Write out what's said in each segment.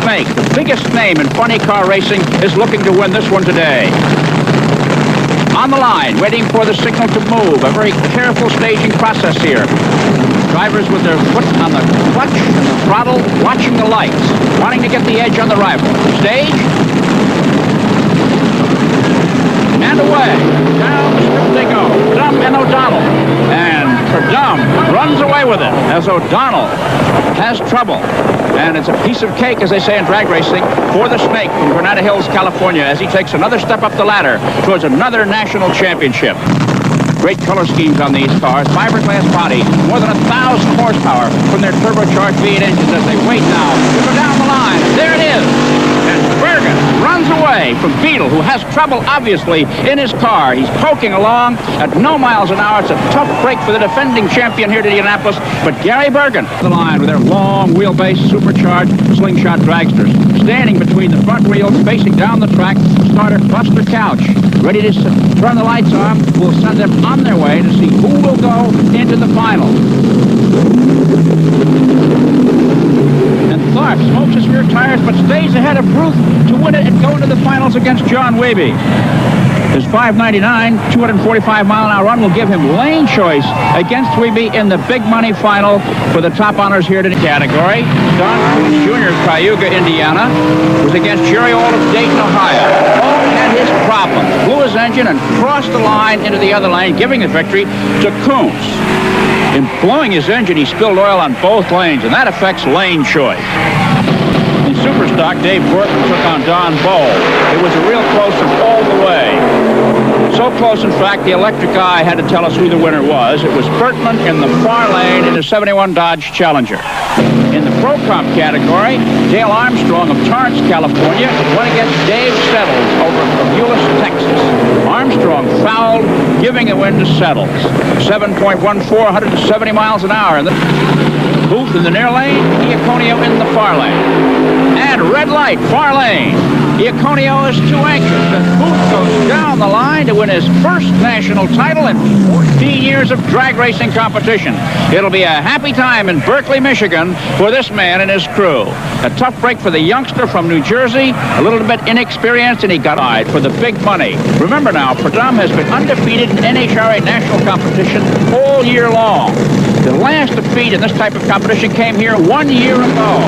Snake, the biggest name in funny car racing, is looking to win this one today. On the line, waiting for the signal to move. A very careful staging process here. Drivers with their foot on the clutch and the throttle, watching the lights, wanting to get the edge on the rival. Stage. And away. Down the strip they go. Purdom and O'Donnell. And Purdom runs away with it as O'Donnell has trouble. And it's a piece of cake, as they say in drag racing, for the Snake from Granada Hills, California, as he takes another step up the ladder towards another national championship. Great color schemes on these cars. Fiberglass body, more than 1,000 horsepower from their turbocharged V8 engines as they wait now to go down the line. There it is. And Bergen runs away from Beetle, who has trouble, obviously, in his car. He's poking along at no miles an hour. It's a tough break for the defending champion here to Indianapolis. But Gary Bergen, the line with their long wheelbase, supercharged slingshot dragsters, standing between the front wheels, facing down the track. Starter Buster Couch, ready to turn the lights on. We'll send them on their way to see who will go into the final. And Tharp smokes his rear tires, but stays ahead of Ruth to win it and go into the finals against John Wiebe. His 599, 245-mile-an-hour run will give him lane choice against Wiebe in the big money final for the top honors here in the category. Don Coons Jr. of Cayuga, Indiana, was against Jerry Ault of Dayton, Ohio. Ault had his problems, blew his engine and crossed the line into the other lane, giving the victory to Coons. In blowing his engine, he spilled oil on both lanes, and that affects lane choice. In Superstock, Dave Burton took on Don Bowl. It was a real close one all the way. So close, in fact, the electric eye had to tell us who the winner was. It was Bertman in the far lane in a 71 Dodge Challenger. In the Pro Comp category, Dale Armstrong of Torrance, California, went against Dave Settles over from Euless, Texas. Armstrong fouled, giving a win to Settles. 7.14, 170 miles an hour. Booth in the near lane, Iaconio in the far lane. And red light, far lane. Iaconio is too anxious, and Booth goes down the line to win his first national title in 14 years of drag racing competition. It'll be a happy time in Berkeley, Michigan for this man and his crew. A tough break for the youngster from New Jersey, a little bit inexperienced, and he got eyed for the big money. Remember now, Purdom has been undefeated in NHRA national competition all year long. The last defeat in this type of competition came here 1 year ago.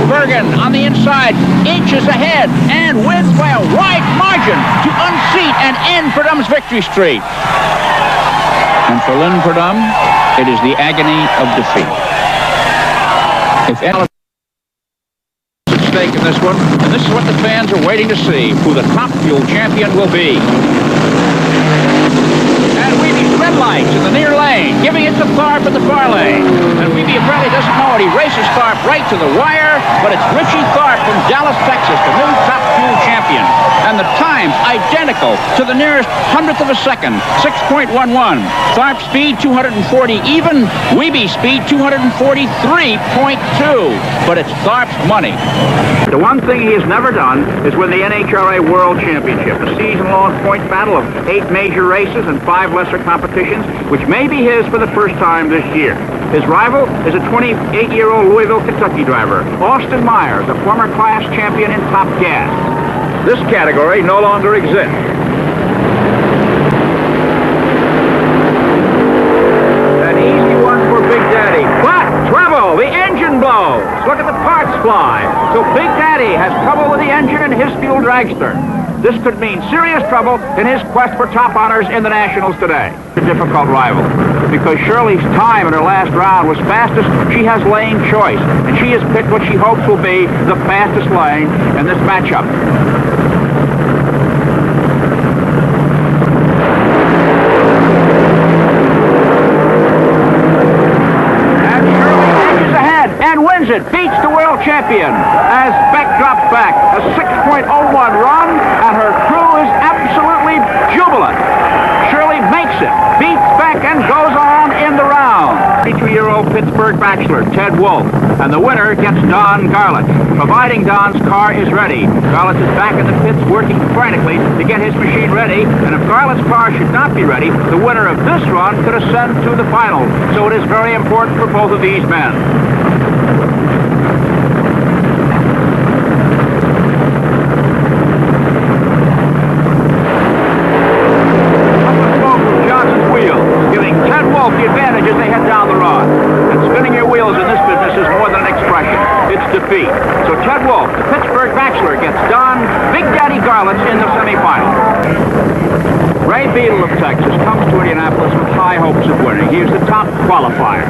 Bergen on the inside, inches ahead, and wins by a wide margin to unseat and end Purdom's victory streak. And for Lynn Purdom, it is the agony of defeat. If Alice is at stake in this one, and this is what the fans are waiting to see, who the top fuel champion will be. And Wiebe's red lights in the near lane, giving it to Tharp in the far lane. And Wiebe apparently doesn't know it. He races Tharp right to the wire, but it's Richie Tharp from Dallas, Texas, the new top fuel champion. And the time's identical to the nearest hundredth of a second, 6.11. Tharp speed 240 even, Wiebe speed 243.2. But it's Tharp's money. The one thing he has never done is win the NHRA World Championship, a season-long point battle of 8 major races and 5 lesser competitions, which may be his for the first time this year. His rival is a 28-year-old Louisville, Kentucky driver, Austin Myers, a former class champion in Top Gas. This category no longer exists. An easy one for Big Daddy, but trouble, the engine blows. Look at the parts fly. So Big Daddy has trouble with the engine in his fuel dragster. This could mean serious trouble in his quest for top honors in the Nationals today. A difficult rival, because Shirley's time in her last round was fastest. She has lane choice, and she has picked what she hopes will be the fastest lane in this matchup. And Shirley edges ahead and wins it, beats the world champion as Beck drops back. A 6.01 run, and her crew is absolutely jubilant. Shirley makes it, beats Beck, and goes on in the round. 32-year-old Pittsburgh bachelor, Ted Wolf, and the winner gets Don Garlett, providing Don's car is ready. Garlett is back in the pits working frantically to get his machine ready, and if Garlett's car should not be ready, the winner of this run could ascend to the final. So it is very important for both of these men. it's defeat. So Ted Wolf, the Pittsburgh Bachelor, gets Don Big Daddy Garlits in the semifinal. Ray Beadle of Texas comes to Indianapolis with high hopes of winning. He is the top qualifier.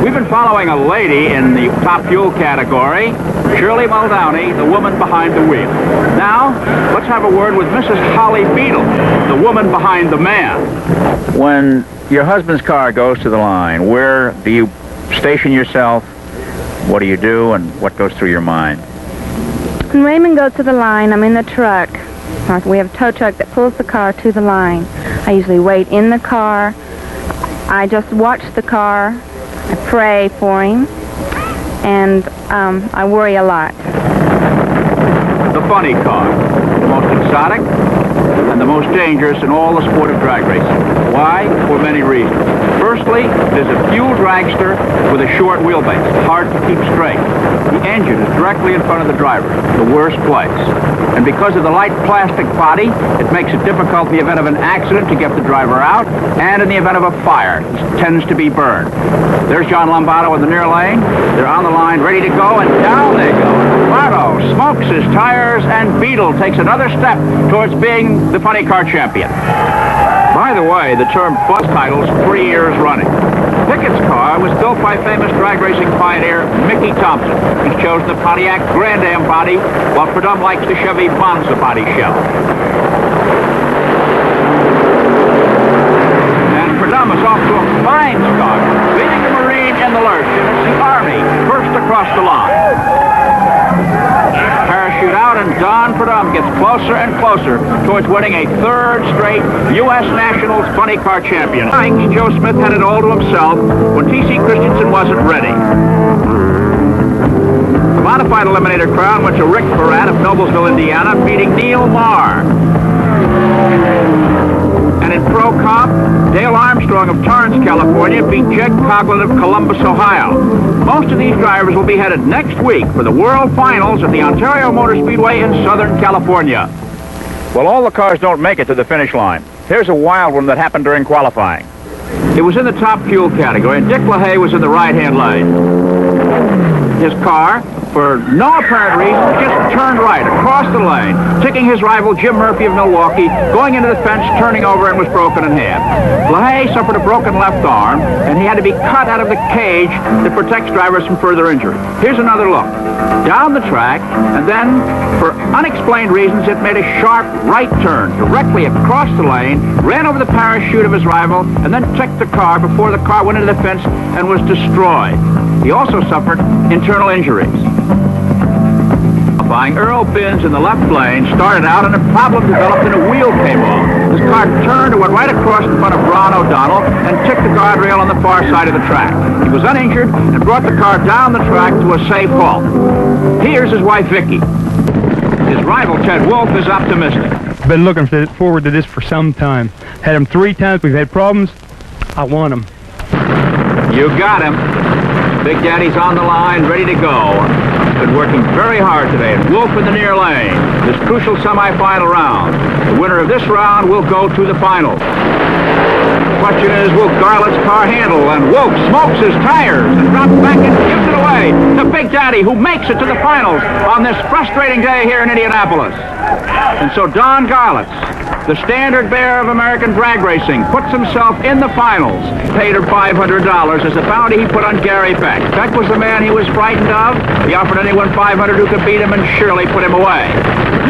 We've been following a lady in the top fuel category, Shirley Muldowney, the woman behind the wheel. Now, let's have a word with Mrs. Holly Beadle, the woman behind the man. When your husband's car goes to the line, where do you station yourself? What do you do, and what goes through your mind? When Raymond goes to the line, I'm in the truck. We have a tow truck that pulls the car to the line. I usually wait in the car. I just watch the car. I pray for him, and I worry a lot. The funny car, the most exotic and the most dangerous in all the sport of drag racing. Why? For many reasons. Firstly, it is a fuel dragster with a short wheelbase, hard to keep straight. The engine is directly in front of the driver, the worst place. And because of the light plastic body, it makes it difficult in the event of an accident to get the driver out, and in the event of a fire, it tends to be burned. There's John Lombardo in the near lane. They're on the line, ready to go, and down they go. Lombardo smokes his tires, and Beadle takes another step towards being the funny car champion. By the way, the term bus titles 3 years running. Pickett's car was built by famous drag racing pioneer Mickey Thompson. He's chosen the Pontiac Grand Am body, while Perdum likes the Chevy Monza body shell. And Perdum is off to a fine start, leading the Marine in the lurch, and it's the Army first across the line. Parachute out, and Don Perdum gets closer and closer towards winning a third straight U.S. Nationals funny car champion. Joe Smith had it all to himself when T.C. Christensen wasn't ready. The modified Eliminator crown went to Rick Barat of Noblesville, Indiana, beating Neil Marr. And in Pro Comp, Dale Armstrong of Torrance, California, beat Jed Coughlin of Columbus, Ohio. Most of these drivers will be headed next week for the World Finals at the Ontario Motor Speedway in Southern California. Well, all the cars don't make it to the finish line. Here's a wild one that happened during qualifying. It was in the top fuel category, and Dick LaHaye was in the right-hand lane. His car, for no apparent reason, just turned right across the lane, ticking his rival Jim Murphy of Milwaukee, going into the fence, turning over, and was broken in half. LaHaye suffered a broken left arm, and he had to be cut out of the cage that protects drivers from further injury. Here's another look. Down the track, and then, for unexplained reasons, it made a sharp right turn directly across the lane, ran over the parachute of his rival, and then checked the car before the car went into the fence and was destroyed. He also suffered internal injuries. Earl Binns in the left lane started out, and a problem developed and a wheel came off. His car turned and went right across in front of Ron O'Donnell and tipped the guardrail on the far side of the track. He was uninjured and brought the car down the track to a safe halt. Here's his wife, Vicky. His rival, Ted Wolf, is optimistic. I've been looking forward to this for some time. Had him 3 times. We've had problems. I won him. You got him. Big Daddy's on the line, ready to go. Been working very hard today. Wolf in the near lane. This crucial semifinal round. The winner of this round will go to the finals. The question is, will Garlits' car handle? And Wolf smokes his tires and drops back and gives it away to Big Daddy, who makes it to the finals on this frustrating day here in Indianapolis. And so Don Garlits, the standard bearer of American drag racing, puts himself in the finals. Paid him $500 as a bounty he put on Gary Beck. Beck was the man he was frightened of. He offered anyone $500 who could beat him, and Shirley put him away.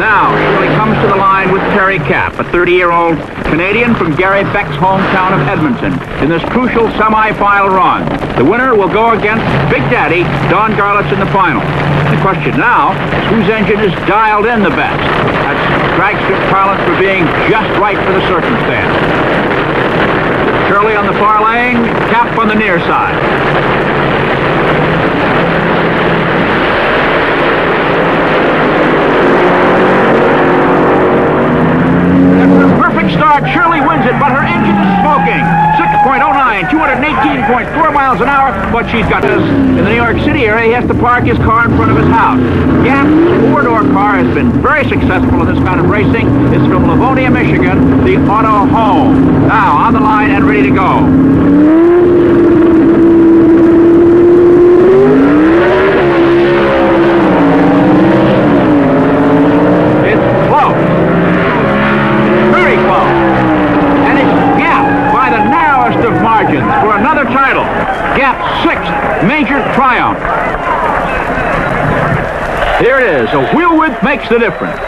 Now, Shirley comes to the line with Terry Kapp, a 30-year-old Canadian from Gary Beck's hometown of Edmonton, in this crucial semi-final run. The winner will go against Big Daddy, Don Garlits, in the final. The question now is whose engine is dialed in the best. That's dragster parlance for being just right for the circumstance. Shirley on the far lane, Kapp on the near side. Start. Shirley wins it, but her engine is smoking. 6.09, 218.4 miles an hour, but she's got this. In the New York City area, he has to park his car in front of his house. Gap's 4-door car has been very successful in this kind of racing. It's from Livonia, Michigan, the Auto Home. Now, on the line and ready to go. Here it is. A wheel width makes the difference.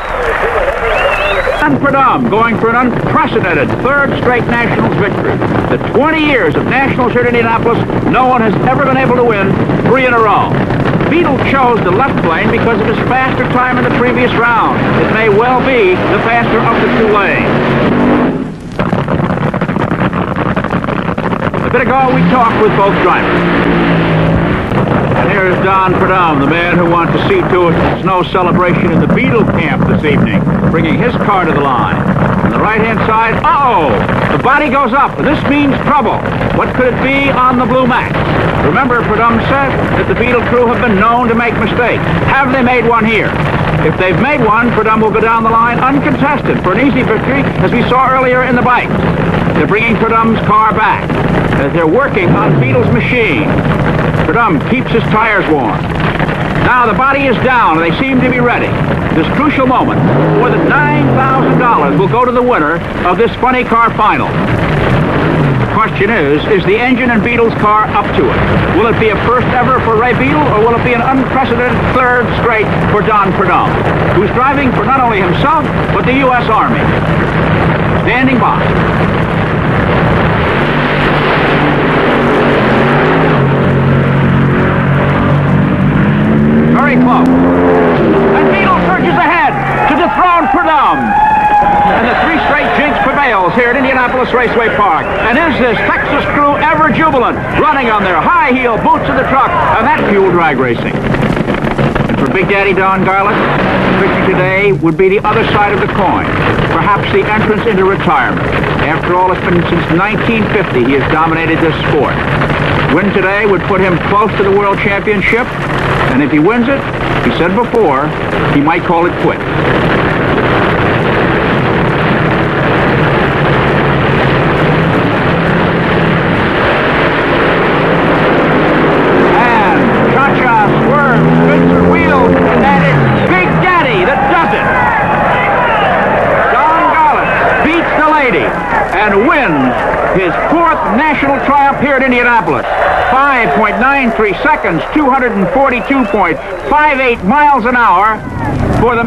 And Pradam going for an unprecedented third straight Nationals victory. The 20 years of Nationals here at Indianapolis, no one has ever been able to win 3 in a row. Beetle chose the left lane because of his faster time in the previous round. It may well be the faster of the 2 lanes. A bit ago, we talked with both drivers. And here's Don Pradam, the man who wants to see to it there's no celebration in the Beetle camp this evening, bringing his car to the line. On the right-hand side, the body goes up, and this means trouble. What could it be on the Blue Max? Remember, Pradam said that the Beetle crew have been known to make mistakes. Have they made one here? If they've made one, Pradam will go down the line uncontested for an easy victory, as we saw earlier in the bike. They're bringing Pradam's car back as they're working on Beetle's machine. Pradam keeps his tires warm. Now the body is down, and they seem to be ready. This crucial moment, more than $9,000 will go to the winner of this funny car final. The question is the engine in Beetle's car up to it? Will it be a first ever for Ray Beetle, or will it be an unprecedented third straight for Don Pradam, who's driving for not only himself, but the U.S. Army? Standing by. Very close. And Beetle surges ahead to dethrone Pradam. And the 3 straight jinx prevails here at Indianapolis Raceway Park. And is this Texas crew ever jubilant, running on their high-heel boots of the truck and that fuel drag racing? And for Big Daddy Don Garlic, victory today would be the other side of the coin. Perhaps the entrance into retirement. After all, it's been since 1950 he has dominated this sport. Win today would put him close to the World Championship. And if he wins it, he said before, he might call it quits. And Cha-Cha swerves, spins her wheels, and it's Big Daddy that does it. Don Garlic beats the lady and wins his 4th national triumph here at Indianapolis. 5.93 seconds, 242.58 miles an hour for the